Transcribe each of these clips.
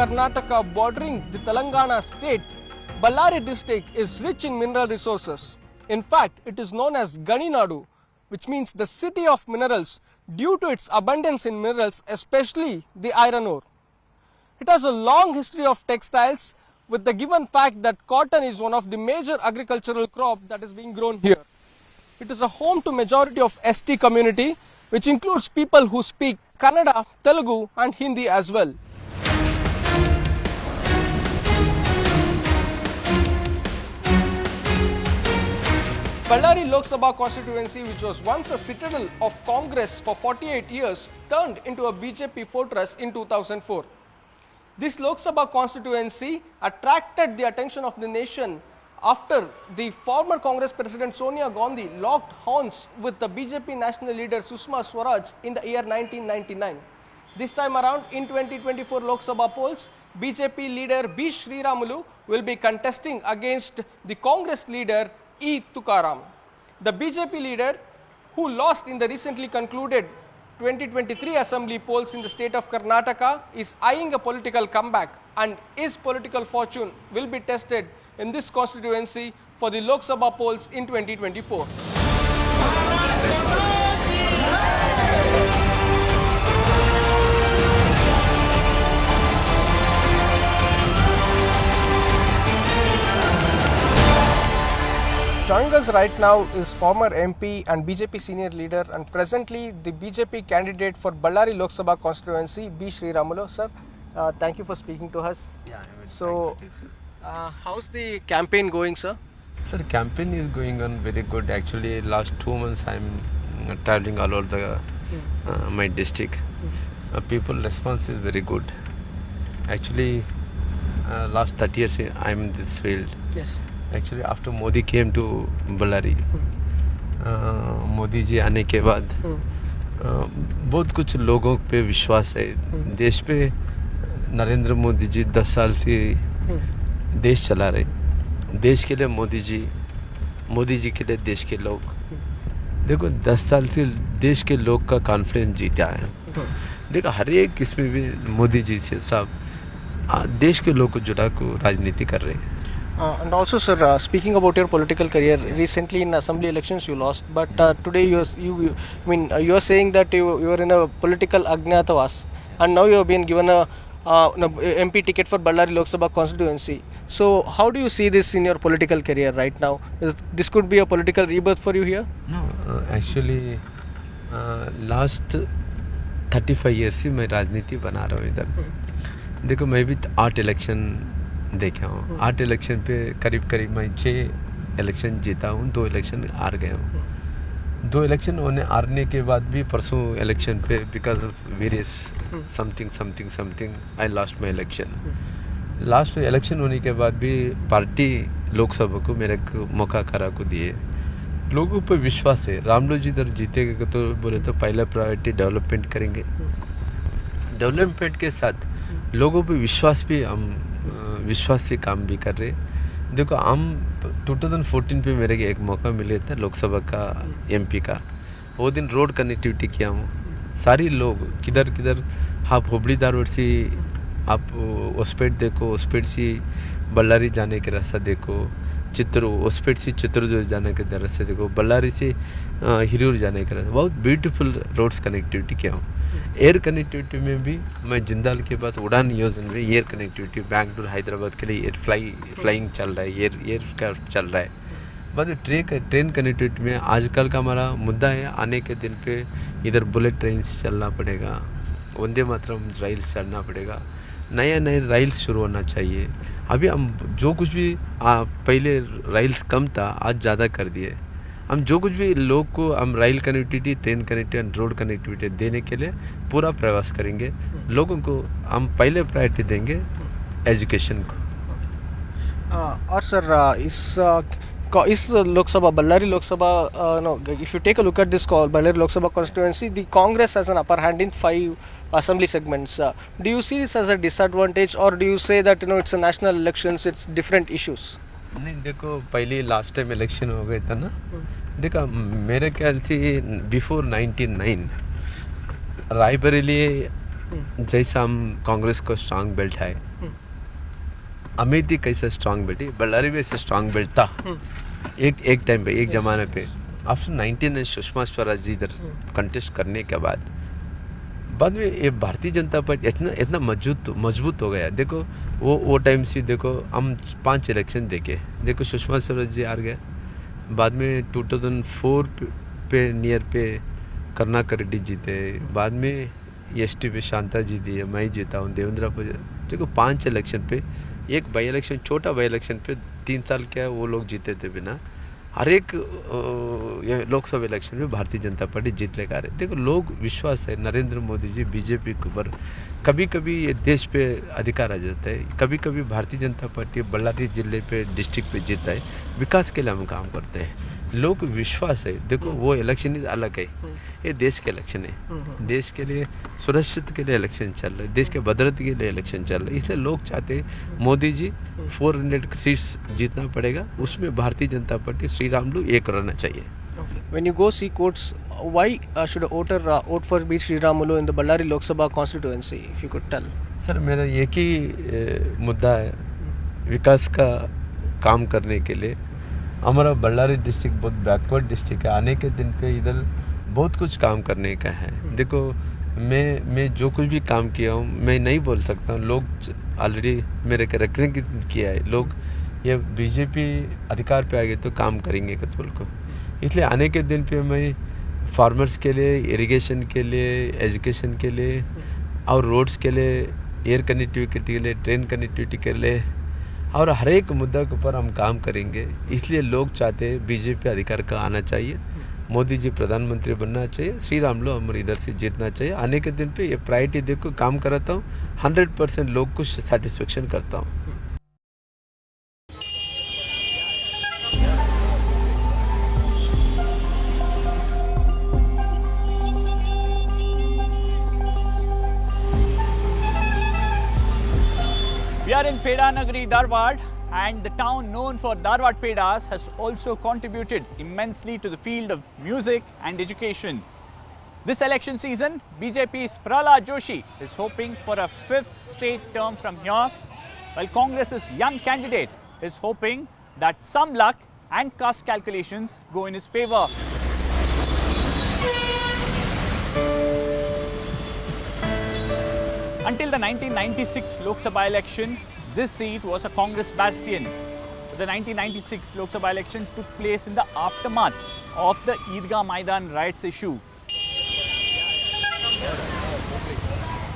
Karnataka bordering the Telangana state, Ballari district is rich in mineral resources. In fact, it is known as Ganinadu, which means the city of minerals, due to its abundance in minerals, especially the iron ore. It has a long history of textiles, with the given fact that cotton is one of the major agricultural crop that is being grown here. It is a home to majority of ST community, which includes people who speak Kannada, Telugu and Hindi as well. Ballari Lok Sabha constituency, which was once a citadel of Congress for 48 years, turned into a BJP fortress in 2004. This Lok Sabha constituency attracted the attention of the nation after the former Congress President Sonia Gandhi locked horns with the BJP national leader Sushma Swaraj in the year 1999. This time around, in 2024 Lok Sabha polls, BJP leader B. Sriramulu will be contesting against the Congress leader E. Tukaram. The BJP leader, who lost in the recently concluded 2023 assembly polls in the state of Karnataka, is eyeing a political comeback, and his political fortune will be tested in this constituency for the Lok Sabha polls in 2024. Joining us right now is former MP and BJP senior leader and presently the BJP candidate for Ballari Lok Sabha constituency, B. Sriramulu. Sir, thank you for speaking to us. Yeah, So, how's the campaign going, sir? sir, campaign is going on very good. Actually, last 2 months I'm traveling all over the my district. People response is very good. Actually, last 30 years I'm in this field. Yes. Actually, after Modi came to Ballari, Modi ji आने के बाद बहुत कुछ लोगों पे विश्वास है. देश पे नरेंद्र मोदी जी 10 साल से देश चला रहे. देश के लिए मोदी जी के लिए देश के लोग. देखो 10 साल से देश के लोग का कॉन्फिडेंस जीता है. देखो हर एक किस्म भी मोदी जी से सब देश के लोग को जुड़ा को राजनीति कर रहे हैं. And also, sir, speaking about your political career, recently in assembly elections you lost, but today you are saying that you are in a political Ajnatavas, and now you have been given a MP ticket for Ballari Lok Sabha constituency. So, how do you see this in your political career right now? This could be a political rebirth for you here? No, actually, last 35 years से मैं राजनीति बना रहा हूँ इधर. देखो मैं भी 8 इलेक्शन देखा हूँ. 8 इलेक्शन पे करीब मैं 6 इलेक्शन जीता हूँ, 2 इलेक्शन हार गया हूँ. 2 इलेक्शन हारने के बाद भी परसों इलेक्शन पे because of various something I lost my election. Last election होने के बाद भी पार्टी लोकसभा को मेरे को मौका करा को दिए. लोगों पर विश्वास है. रामलो जी इधर जीतेगा तो बोले तो पहला प्रायोरिटी डेवलपमेंट करेंगे. डेवलपमेंट के साथ लोगों पर विश्वास भी हम विश्वास से काम भी कर रहे. देखो हम 2014 पे मेरे को एक मौका मिले था लोकसभा का MP का. वो दिन रोड कनेक्टिविटी किया हूँ. सारी लोग किधर आप हुबली धारवाड़ से आप होसपेट देखो, होसपेट से बल्लारी जाने के रास्ता देखो, होसपेट से चित्तूर जाने के रास्ते देखो, बल्लारी से हिरियूर जाने का रास्ता. बहुत ब्यूटीफुल रोड्स कनेक्टिविटी किया हूँ. एयर कनेक्टिविटी में भी मैं जिंदाल के पास उड़ान योजना में एयर कनेक्टिविटी बैंगलोर हैदराबाद के लिए फ्लाइंग चल रहा है, एयरक्राफ्ट चल रहा है. बाद ट्रेन कनेक्टिविटी में आजकल का हमारा मुद्दा है. आने के दिन पे इधर बुलेट ट्रेन्स चलना पड़ेगा, वंदे मातरम रेल्स चलना पड़ेगा. नए रेल्स शुरू होना चाहिए. अभी हम जो कुछ भी पहले रेल्स कम था, आज ज़्यादा कर दिए. हम जो कुछ भी लोग को हम rail connectivity, train connectivity, road connectivity देने के लिए पूरा प्रयास करेंगे. लोगों को हम पहले प्रायोरिटी देंगे एजुकेशन को. और सर इस Lok Sabha Ballari Lok Sabha, if you take a look at this Ballari Lok Sabha constituency, the Congress has an upper hand in 5 assembly segments. Do you see this as a disadvantage, or do you say that it's a national elections, it's different issues? नहीं देखो पहले last time election हो गया था ना. देखो मेरे ख्याल से बिफोर 99 रायबरेली जैसा हम कांग्रेस को स्ट्रांग बेल्ट है, अमेठी कैसे स्ट्रांग बेल्ट है, बल्लारी भी ऐसे स्ट्रांग बेल्ट था एक टाइम पे, एक ज़माने पे। आफ्टर 19 सुषमा स्वराज जी इधर कंटेस्ट करने के बाद में ये भारतीय जनता पार्टी इतना मजबूत हो गया। देखो वो टाइम से देखो हम 5 इलेक्शन देखे, देखो सुषमा स्वराज जी हार गया, बाद में 2004 पे नियर पे करुणाकर रेड्डी जीते, बाद में एसटी पे शांता जी दी, मैं जीता हूँ, देवेंद्र पर। देखो 5 इलेक्शन पे, एक बाई इलेक्शन, छोटा बाई इलेक्शन पे 3 साल क्या वो लोग जीते थे बिना। हर एक लोकसभा इलेक्शन में भारतीय जनता पार्टी जीत लेकर आ रहे। देखो लोग विश्वास है नरेंद्र मोदी जी बीजेपी के ऊपर। कभी कभी ये देश पे अधिकार आ जाता है, कभी कभी भारतीय जनता पार्टी बल्लारी जिले पे डिस्ट्रिक्ट पे जीता है, विकास के लिए हम काम करते हैं, लोग विश्वास है। देखो वो इलेक्शन अलग है, ये देश के इलेक्शन है, देश के लिए सुरक्षित के लिए इलेक्शन चल रहा है, देश के भद्रता के लिए इलेक्शन चल रहा है। इसलिए लोग चाहते हैं मोदी जी 400 सीट्स जीतना पड़ेगा, उसमें भारतीय जनता पार्टी श्री रामुलु एक रहना चाहिए। When you go see courts, why should a voter vote for B. Sri Ramulu in the Ballari Lok Sabha constituency, if you could tell? Sir मेरा एक ही मुद्दा है, विकास का काम करने के लिए। हमारा बल्लारी डिस्ट्रिक्ट बहुत बैकवर्ड डिस्ट्रिक्ट है, आने के दिन पे इधर बहुत कुछ काम करने का है। देखो मैं जो कुछ भी काम किया हूँ मैं नहीं बोल सकता हूँ, लोग ऑलरेडी मेरे कैरेक्टर किया है, लोग ये बीजेपी अधिकार पे आ गए तो काम करेंगे कतूल को। इसलिए आने के दिन पे मैं फार्मर्स के लिए, इरिगेशन के लिए, एजुकेशन के लिए और रोड्स के लिए, एयर कनेक्टिविटी के लिए, ट्रेन कनेक्टिविटी के लिए और हर एक मुद्दा के ऊपर हम काम करेंगे। इसलिए लोग चाहते हैं बीजेपी अधिकार का आना चाहिए, मोदी जी प्रधानमंत्री बनना चाहिए, श्री रामुलु हमारे इधर से जीतना चाहिए। आने के दिन पे ये प्रायोरिटी देखो काम कराता हूँ, 100% लोग को सेटिस्फेक्शन करता हूँ। We are in Peda Nagari, Dharwad, and the town known for Dharwad Pedas has also contributed immensely to the field of music and education. This election season, BJP's Prahlad Joshi is hoping for a 5th straight term from here, while Congress's young candidate is hoping that some luck and caste calculations go in his favour. Until the 1996 Lok Sabha election, this seat was a Congress bastion. The 1996 Lok Sabha election took place in the aftermath of the Eidgah Maidan riots issue.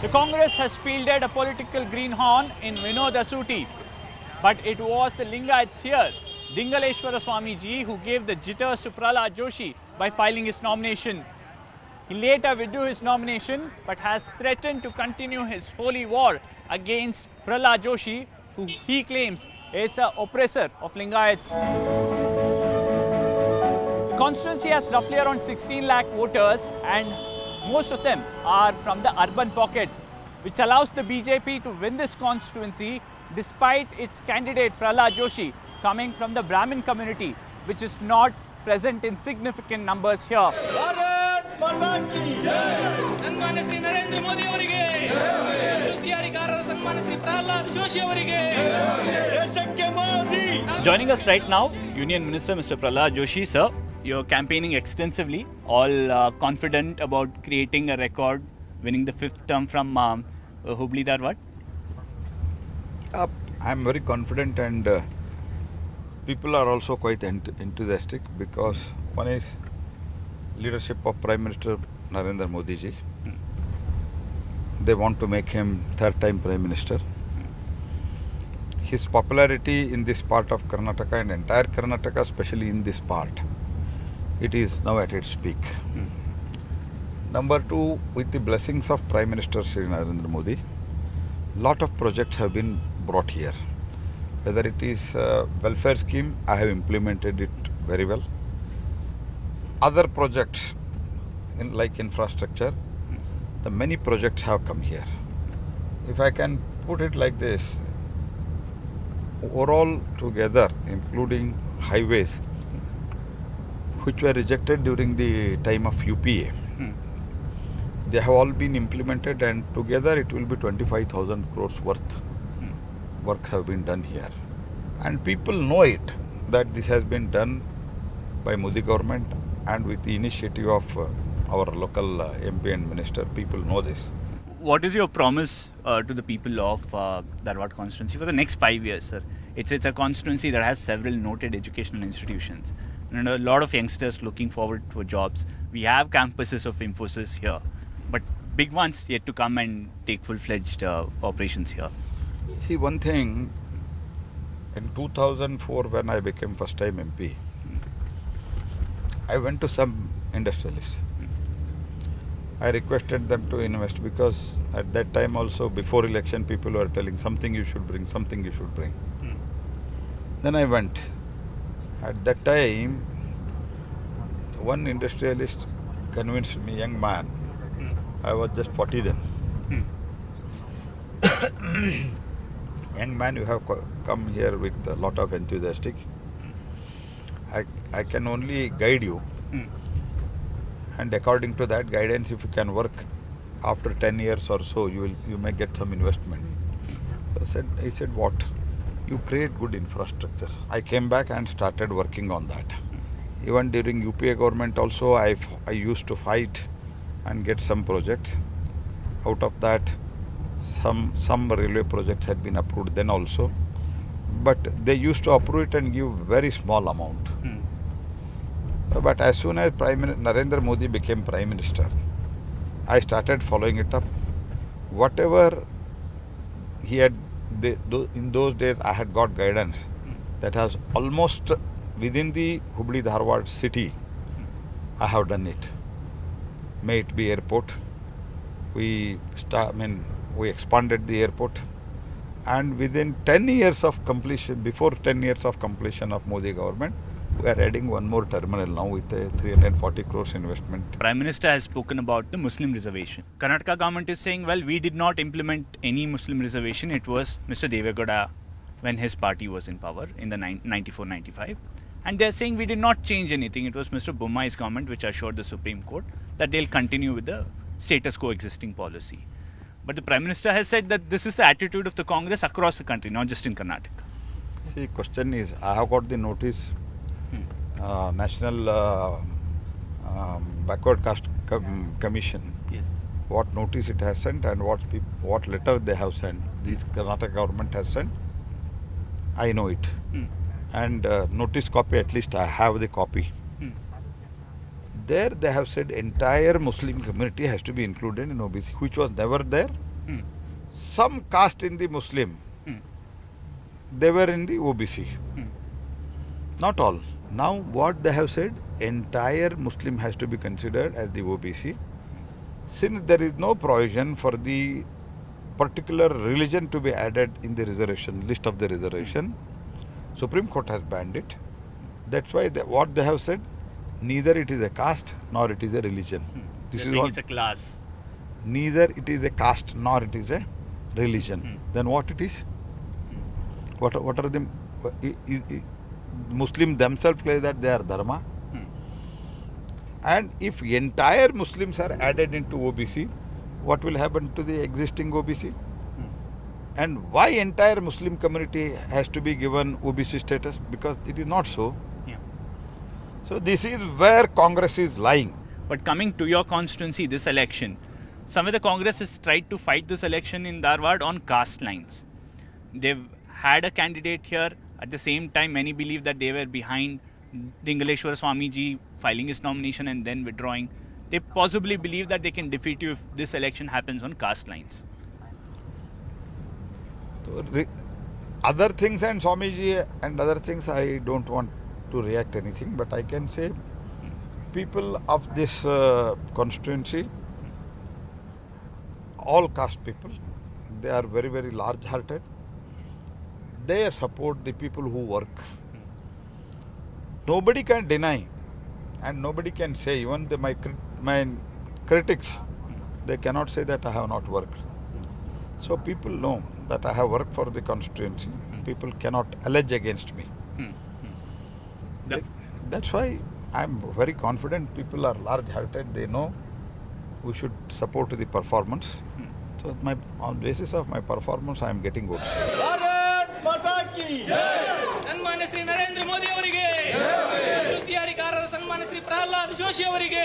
The Congress has fielded a political greenhorn in Vinod Asuti, but it was the Lingayats here, Dingaleshwara Swamiji, who gave the jitters to Prahlad Joshi by filing his nomination. He later withdrew his nomination but has threatened to continue his holy war against Prahlad Joshi, who he claims is an oppressor of Lingayats. The constituency has roughly around 16 lakh voters, and most of them are from the urban pocket, which allows the BJP to win this constituency despite its candidate Prahlad Joshi coming from the Brahmin community, which is not present in significant numbers here. ಸನ್ಮಾನ್ಯ ಶ್ರೀ ನರೇಂದ್ರ ಮೋದಿ ಅವರಿಗೆ, ಅಭಿವೃದ್ಧಿಯಾಧಿಕಾರರ ಸನ್ಮಾನ್ಯ ಶ್ರೀ ಪ್ರಹ್ಲಾದ್ ಜೋಶಿ ಅವರಿಗೆ, ದೇಶಕ್ಕೆ Modi. Joining us right now, Union Minister Mr. Prahlad Joshi, sir. You're campaigning extensively, all confident about creating a record, winning the 5th term from Hubli Dharwad. I'm very confident, and people are also quite enthusiastic, because one is leadership of Prime Minister Narendra Modi ji. They want to make him 3rd time Prime Minister. His popularity in this part of Karnataka and entire Karnataka, especially in this part, it is now at its peak. Number 2, with the blessings of Prime Minister Shri Narendra Modi, lot of projects have been brought here. Whether it is welfare scheme, I have implemented it very well. Other projects like infrastructure, the many projects have come here. If I can put it like this, overall together, including highways, which were rejected during the time of UPA, They have all been implemented, and together it will be 25,000 crores worth work have been done here. And people know it, that this has been done by Modi government and with the initiative of our local MP and minister. People know this. What is your promise to the people of Dharwad constituency for the next 5 years, sir? It's a constituency that has several noted educational institutions and a lot of youngsters looking forward for jobs. We have campuses of Infosys here, but big ones yet to come and take full-fledged operations here. See, one thing, in 2004 when I became first time MP, I went to some industrialists. I requested them to invest because at that time also, before election, people were telling something you should bring, something you should bring. Then I went. At that time, one industrialist convinced me, young man, I was just 40 then. Young man, you have come here with a lot of enthusiastic. I can only guide you. And according to that guidance, if you can work after 10 years or so, you may get some investment. So he said, what? You create good infrastructure. I came back and started working on that. Even during UPA government also, I used to fight and get some projects. Out of that, some railway projects had been approved then also. But they used to approve it and give very small amount. But as soon as Narendra Modi became Prime Minister, I started following it up. Whatever he had, in those days I had got guidance that has almost within the Hubli Dharwad city, I have done it. May it be airport, we expanded the airport, and within 10 years of completion, before 10 years of completion of Modi government, we are adding one more terminal now with a 340 crores investment. Prime Minister has spoken about the Muslim reservation. Karnataka government is saying, well, we did not implement any Muslim reservation. It was Mr. Devegowda when his party was in power in the 94-95. And they are saying we did not change anything. It was Mr. Bommai's government which assured the Supreme Court that they'll continue with the status quo existing policy. But the Prime Minister has said that this is the attitude of the Congress across the country, not just in Karnataka. See, question is, I have got the notice, National Backward Caste Commission, Yes. what notice it has sent and what letter they have sent. This Karnataka government has sent, I know it. And notice copy, at least I have the copy. There they have said entire Muslim community has to be included in OBC, which was never there. Some caste in the Muslim, they were in the OBC. Not all. Now what they have said, entire Muslim has to be considered as the OBC. Since there is no provision for the particular religion to be added in the reservation, list of the reservation, Supreme Court has banned it. That's why what they have said, neither it is a caste nor it is a religion. This is what it's a class. neither it is a caste nor it is a religion. Then what it is? What are the Muslims themselves claim that they are dharma? And if entire Muslims are added into OBC, what will happen to the existing OBC? And why entire Muslim community has to be given OBC status? Because it is not so. Yeah. So this is where Congress is lying. But coming to your constituency, this election, some of the Congress has tried to fight this election in Dharwad on caste lines. They've had a candidate here. At the same time, many believe that they were behind Dingaleshwara Swamiji filing his nomination and then withdrawing. They possibly believe that they can defeat you if this election happens on caste lines. So other things and Swamiji and other things, I don't want to react anything, but I can say people of this constituency, all caste people, they are very, very large-hearted. They support the people who work. Nobody can deny and nobody can say, even my critics, they cannot say that I have not worked. So people know that I have worked for the constituency. People cannot allege against me. That's why I am very confident people are large-hearted. They know we should support the performance. So on basis of my performance, I am getting votes. ಸನ್ಮಾನ್ಯ ಶ್ರೀ ನರೇಂದ್ರ ಮೋದಿ ಅವರಿಗೆ ಅಭಿವೃದ್ಧಿಯಾರಿಗಾರರ ಸನ್ಮಾನ್ಯ ಶ್ರೀ ಪ್ರಹ್ಲಾದ್ ಜೋಶಿ ಅವರಿಗೆ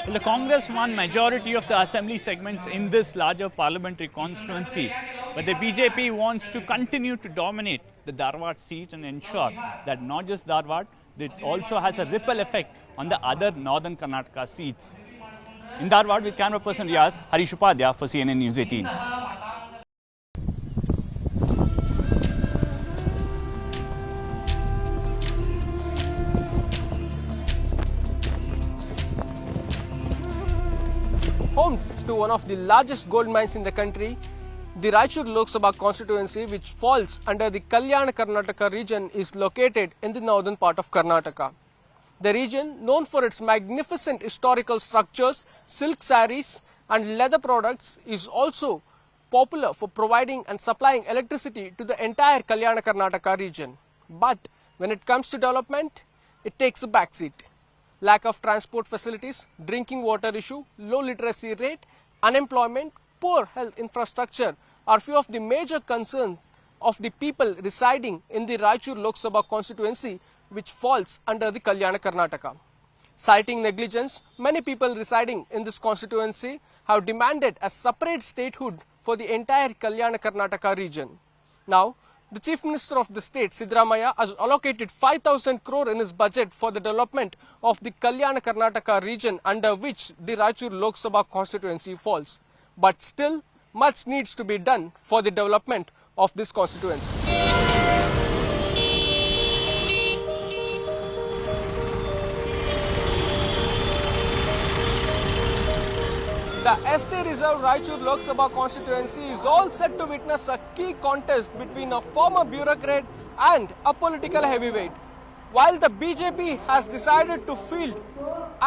Well, the Congress won majority of the assembly segments in this larger parliamentary constituency, but the BJP wants to continue to dominate the Dharwad seat and ensure that not just Dharwad, it also has a ripple effect on the other northern Karnataka seats. In Dharwad, with camera person Riaz, Harish Upadhyay for CNN News 18. Home to one of the largest gold mines in the country, the Raichur Lok Sabha constituency, which falls under the Kalyana Karnataka region, is located in the northern part of Karnataka. The region, known for its magnificent historical structures, silk sarees and leather products, is also popular for providing and supplying electricity to the entire Kalyana Karnataka region. But when it comes to development, it takes a backseat. Lack of transport facilities, drinking water issue, low literacy rate, unemployment, poor health infrastructure are few of the major concerns of the people residing in the Raichur Lok Sabha constituency, which falls under the Kalyana Karnataka. Citing negligence, many people residing in this constituency have demanded a separate statehood for the entire Kalyana Karnataka region. Now, the Chief Minister of the state, Siddaramaiah, has allocated 5,000 crore in his budget for the development of the Kalyana Karnataka region under which the Raichur Lok Sabha constituency falls. But still, much needs to be done for the development of this constituency. The ST Reserve Raichur Lok Sabha constituency is all set to witness a key contest between a former bureaucrat and a political heavyweight. While the BJP has decided to field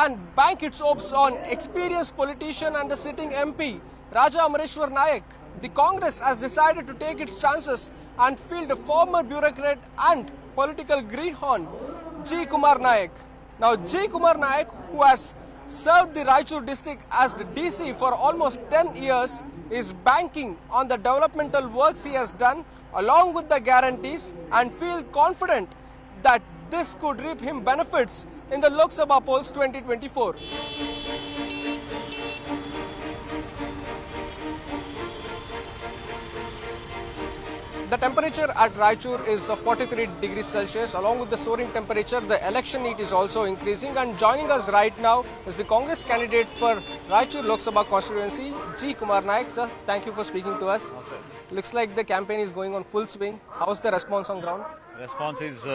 and bank its hopes on experienced politician and the sitting MP Raja Amareshwar Nayak, the Congress has decided to take its chances and field a former bureaucrat and political greenhorn G. Kumar Nayak. Now G. Kumar Nayak, who has served the Raichur district as the DC for almost 10 years, is banking on the developmental works he has done along with the guarantees and feel confident that this could reap him benefits in the Lok Sabha polls 2024. The temperature at Raichur is 43 degrees Celsius. Along with the soaring temperature, the election heat is also increasing. And joining us right now is the Congress candidate for Raichur Lok Sabha constituency, G. Kumar Nayak. Sir, thank you for speaking to us. Looks like the campaign is going on full swing. How's the response on ground? Response is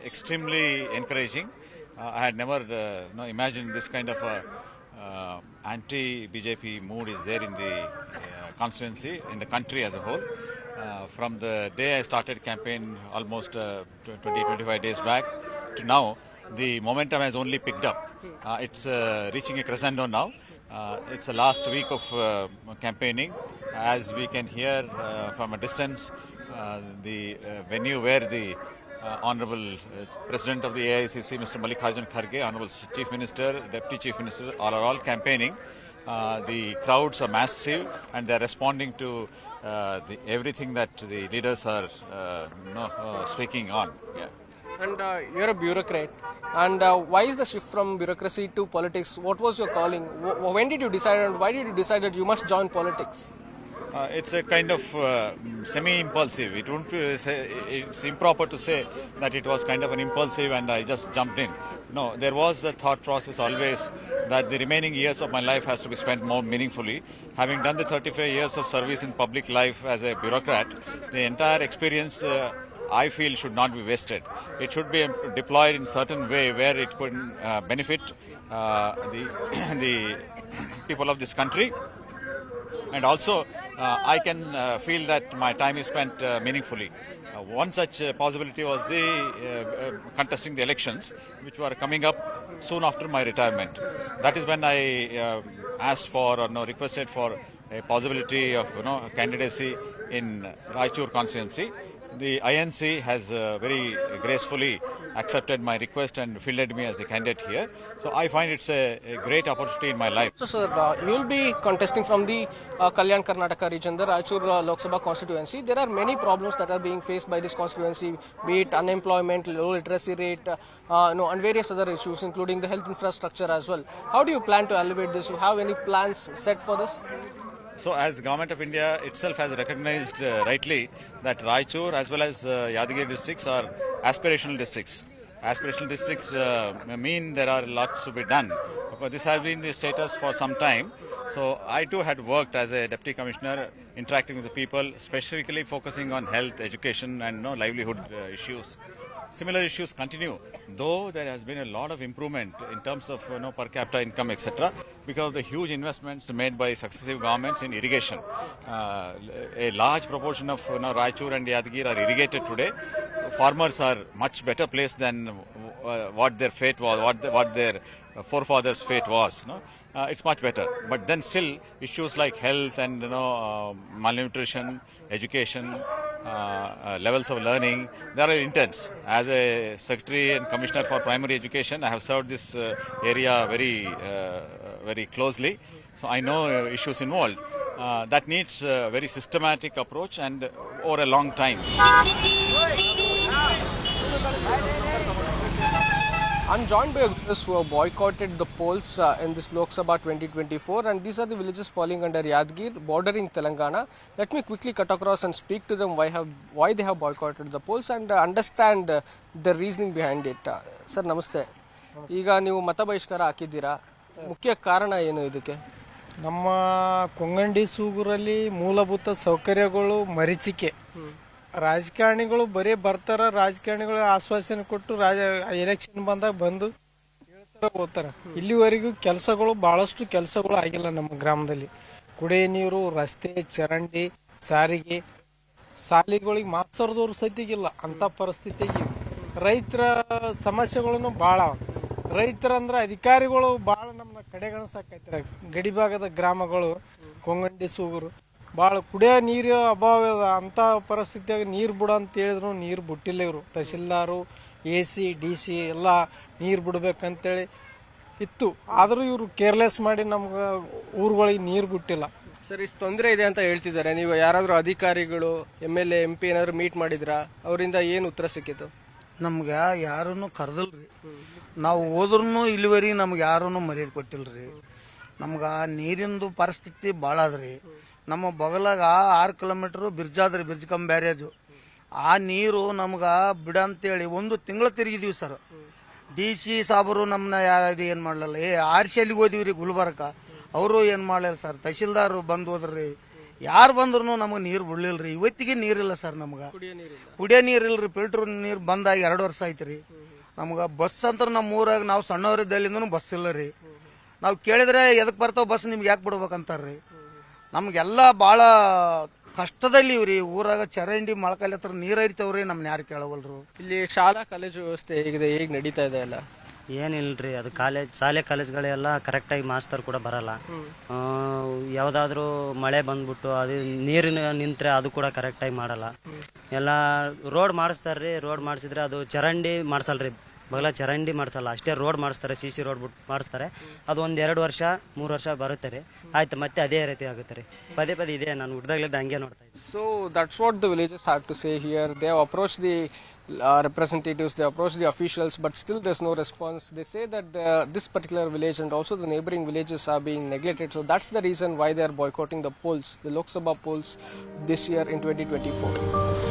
extremely encouraging. I had never imagined this kind of anti-BJP mood is there in the constituency, in the country as a whole. From the day I started campaign almost 20-25 days back to now, the momentum has only picked up. It's reaching a crescendo now. It's the last week of campaigning. As we can hear from a distance, the venue where the Honorable President of the AICC, Mr. Mallikarjun Kharge, Honorable Chief Minister, Deputy Chief Minister, are all campaigning. The crowds are massive and they are responding to everything that the leaders are speaking on. Yeah. And you're a bureaucrat. And why is the shift from bureaucracy to politics? What was your calling? When did you decide and why did you decide that you must join politics? It's a kind of semi-impulsive. It won't be it's improper to say that it was kind of an impulsive and I just jumped in. No, there was a thought process always that the remaining years of my life has to be spent more meaningfully. Having done the 35 years of service in public life as a bureaucrat, the entire experience I feel should not be wasted. It should be deployed in certain way where it could benefit the people of this country. And also, I can feel that my time is spent meaningfully. One such possibility was the contesting the elections, which were coming up soon after my retirement. That is when I asked for or requested for a possibility of candidacy in Raichur constituency. The INC has very gracefully accepted my request and fielded me as a candidate here. So I find it's a great opportunity in my life. So, sir, you will be contesting from the Kalyan Karnataka region, the Raichur Lok Sabha constituency. There are many problems that are being faced by this constituency, be it unemployment, low literacy rate, and various other issues, including the health infrastructure as well. How do you plan to elevate this? You have any plans set for this? So as Government of India itself has recognized rightly that Raichur as well as Yadagiri districts are aspirational districts. Aspirational districts mean there are lots to be done. But this has been the status for some time. So I too had worked as a deputy commissioner interacting with the people, specifically focusing on health, education and livelihood issues. Similar issues continue, though there has been a lot of improvement in terms of per capita income, etc., because of the huge investments made by successive governments in irrigation. A large proportion of Raichur and Yadagiri are irrigated today. Farmers are much better placed than what their fate was, what their forefathers' fate was. It's much better, but then still issues like health and malnutrition, education, levels of learning, they are intense. As a secretary and commissioner for primary education, I have served this area very closely. So I know issues involved. That needs a very systematic approach and over a long time. I'm joined by villagers who have boycotted the polls in this Lok Sabha 2024, and these are the villages falling under Yadgir, bordering Telangana. Let me quickly cut across and speak to them why they have boycotted the polls and understand the reasoning behind it. Sir, namaste. ಈಗ ನೀವು ಮತ ಬಹಿಷ್ಕಾರ ಹಾಕಿದ್ದೀರಾ, ಮುಖ್ಯ ಕಾರಣ ಏನು ಇದಕ್ಕೆ? ನಮ್ಮ ಕೊಂಗಂಡಿ ಸೂಗೂರಲ್ಲಿ ಮೂಲಭೂತ ಸೌಕರ್ಯಗಳು ಮರೀಚಿಕೆ. ರಾಜಕಾರಣಿಗಳು ಬರೀ ಬರ್ತಾರ, ರಾಜಕಾರಣಿಗಳು ಆಶ್ವಾಸನೆ ಕೊಟ್ಟು ಎಲೆಕ್ಷನ್ ಬಂದಾಗ ಬಂದು ಹೇಳ್ತಾರ ಹೋಗ್ತಾರ. ಇಲ್ಲಿವರೆಗೂ ಕೆಲಸಗಳು ಬಹಳಷ್ಟು ಕೆಲಸಗಳು ಆಗಿಲ್ಲ ನಮ್ಮ ಗ್ರಾಮದಲ್ಲಿ. ಕುಡಿಯ ನೀರು, ರಸ್ತೆ, ಚರಂಡಿ, ಸಾರಿಗೆ, ಸಾಲಿಗಳಿಗೆ ಮಾಸ್ತರ್ದವ್ರು ಸತಿಗಿಲ್ಲ ಅಂತ ಪರಿಸ್ಥಿತಿಗೆ. ರೈತರ ಸಮಸ್ಯೆಗಳನ್ನು ಬಹಳ, ರೈತರಂದ್ರೆ ಅಧಿಕಾರಿಗಳು ಬಹಳ ನಮ್ಮ ಕಡೆಗಣಿಸಾಕೈತರ. ಗಡಿಭಾಗದ ಗ್ರಾಮಗಳು ಕೊಂಗಂಡಿ ಸೂಗೂರು ಭಾಳ ಕುಡಿಯೋ ನೀರು ಅಭಾವ ಅಂತ ಪರಿಸ್ಥಿತಿಯಾಗ ನೀರು ಬಿಡ ಅಂತ ಹೇಳಿದ್ರು ನೀರು ಬಿಟ್ಟಿಲ್ಲ. ಇವರು ತಹಸೀಲ್ದಾರು, AC, DC ಎಲ್ಲ ನೀರು ಬಿಡ್ಬೇಕಂತೇಳಿ ಇತ್ತು. ಆದರೂ ಇವರು ಕೇರ್ಲೆಸ್ ಮಾಡಿ ನಮ್ಗೆ ಊರುಗಳಿಗೆ ನೀರು ಬಿಟ್ಟಿಲ್ಲ. ಸರ್, ಇಷ್ಟು ತೊಂದರೆ ಇದೆ ಅಂತ ಹೇಳ್ತಿದ್ದಾರೆ. ನೀವು ಯಾರಾದರೂ ಅಧಿಕಾರಿಗಳು, MLA, MP ಏನಾದ್ರು ಮೀಟ್ ಮಾಡಿದ್ರಾ? ಅವರಿಂದ ಏನು ಉತ್ತರ ಸಿಕ್ಕಿತು? ನಮ್ಗೆ ಯಾರನ್ನು ಕರೆದಲ್ರಿ. ನಾವು ಹೋದ್ರೂ ಇಲ್ಲಿವರೆಗೆ ನಮ್ಗೆ ಯಾರನ್ನು ಮರ್ಯಾದೆ ಕೊಟ್ಟಿಲ್ರಿ. ನಮ್ಗೆ ನೀರಿಂದು ಪರಿಸ್ಥಿತಿ ಭಾಳ ಅದ್ರಿ. ನಮ್ಮ ಬಗಲಾಗ 6 ಕಿಲೋಮೀಟರ್ ಬಿರ್ಜಾದ್ರಿ, ಬಿರ್ಜ್ಕಂ ಬ್ಯಾರೇಜು. ಆ ನೀರು ನಮ್ಗೆ ಬಿಡಂತೇಳಿ 1 ತಿಂಗಳು ತಿರುಗಿದೀವಿ ಸರ್. DC ಸಾಬರು ನಮ್ಮನ್ನ ಯಾರು ಏನು ಮಾಡಲಿಲ್ಲ. ಆರ್ಸಿಯಲ್ಲಿ ಹೋದಿವ್ರಿ ಗುಲ್ಬರ್ಗ, ಅವರು ಏನು ಮಾಡಲಿಲ್ಲ ಸರ್. ತಹಶೀಲ್ದಾರ್ ಬಂದು ಹೋದ್ರಿ, ಯಾರು ಬಂದ್ರು ನಮಗೆ ನೀರು ಬಿಡ್ಲಿಲ್ರಿ. ಇವತ್ತಿಗೆ ನೀರಿಲ್ಲ ಸರ್. ನಮ್ಗೆ ಕುಡಿಯೋ ನೀರಿಲ್ರಿ. ಫಿಲ್ಟರ್ ನೀರು ಬಂದಾಗಿ 2 ವರ್ಷ ಆಯ್ತು ರೀ. ನಮ್ಗೆ ಬಸ್ ಅಂತ ನಮ್ಮ ಊರಾಗ ನಾವು ಸಣ್ಣವರಿದ್ದಲ್ಲಿಂದನೂ ಬಸ್ ಇಲ್ಲ ರೀ. ನಾವು ಕೇಳಿದ್ರೆ ಎದಕ್ಕೆ ಬರ್ತಾವ ಬಸ್, ನಿಮ್ಗೆ ಯಾಕೆ ಬಿಡ್ಬೇಕಂತಾರ್ರಿ. ನಮ್ಗೆಲ್ಲ ಭಾಳ ಕಷ್ಟದಲ್ಲಿ ಇವ್ರಿ. ಊರಾಗ ಚರಂಡಿ ಮೊಳಕಾಲಿ ಹತ್ರ ನೀರು ಐತವ್ರಿ, ನಮ್ನ ಯಾರು ಕೇಳವಲ್ರು. ಇಲ್ಲಿ ಶಾಲಾ ಕಾಲೇಜು ವ್ಯವಸ್ಥೆ ಹೇಗಿದೆ, ಹೇಗೆ ನಡೀತಾ ಇದೆ ಎಲ್ಲ? ಏನಿಲ್ರಿ, ಅದು ಶಾಲೆ ಕಾಲೇಜ್ಗಳೆಲ್ಲ ಕರೆಕ್ಟಾಗಿ ಮಾಸ್ತರ್ ಕೂಡ ಬರಲ್ಲ. ಯಾವುದಾದ್ರೂ ಮಳೆ ಬಂದ್ಬಿಟ್ಟು ಅದು ನೀರಿನ ನಿಂತ್ರೆ ಅದು ಕೂಡ ಕರೆಕ್ಟಾಗಿ ಮಾಡಲ್ಲ. ಎಲ್ಲ ರೋಡ್ ಮಾಡಿಸ್ತಾರ್ರಿ. ರೋಡ್ ಮಾಡಿಸಿದ್ರೆ ಅದು ಚರಂಡಿ ಮಾಡ್ಸಲ್ರಿ, ಬಗಲ ಚರಂಡಿ ಮಾಡಿಸಲ್ಲ, ಅಷ್ಟೇ ರೋಡ್ ಮಾಡಿಸ್ತಾರೆ. CC ರೋಡ್ ಬಿಟ್ಟು ಮಾಡಿಸ್ತಾರೆ. ಅದು 1-2 ವರ್ಷ 3 ವರ್ಷ ಬರುತ್ತೆ ರೀ, ಆಯ್ತು ಮತ್ತೆ ಅದೇ ರೀತಿ ಆಗುತ್ತೆ ರೀ. ಪದೇ ಇದೆ, ನಾನು ಹುಡ್ದಾಗ್ಲಿದ್ದ ಹಂಗೆ ನೋಡ್ತಾ ಇದ್ದೆ. So that's what the villagers have to say here. They have approached the representatives, they approached the officials, but still there's no response. They say that this particular village and also the neighboring villages are being neglected. So that's the reason why they are boycotting the polls, the Lok Sabha polls this year in 2024.